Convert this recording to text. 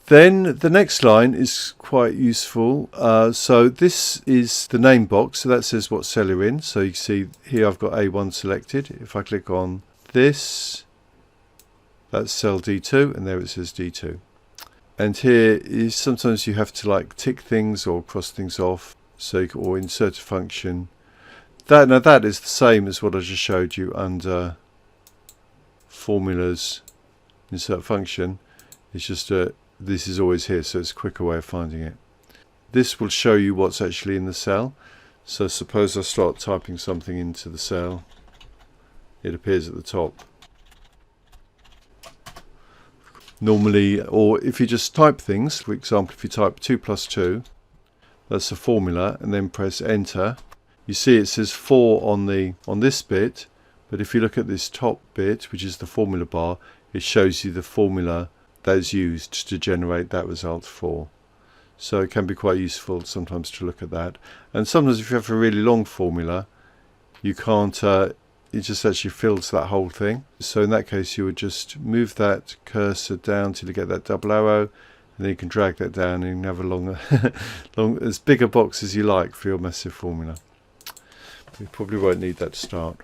Then the next line is quite useful. So this is the name box, so that says what cell you're in. So you can see here I've got A1 selected. If I click on this, that's cell D2, and there it says D2. And here is sometimes you have to like tick things or cross things off, so you can, or insert a function. Now that is the same as what I just showed you under formulas, insert function. It's just this is always here, so it's a quicker way of finding it. This will show you what's actually in the cell. So suppose I start typing something into the cell, it appears at the top. Normally, or if you just type things, for example, if you type 2 plus 2, that's a formula, and then press enter, you see it says 4 on this bit, but if you look at this top bit, which is the formula bar, it shows you the formula that is used to generate that result 4. So it can be quite useful sometimes to look at that. And sometimes if you have a really long formula, you can't, it just actually fills that whole thing. So in that case you would just move that cursor down till you get that double arrow, and then you can drag that down and you can have a longer, as big a box as you like for your massive formula. You probably won't need that to start.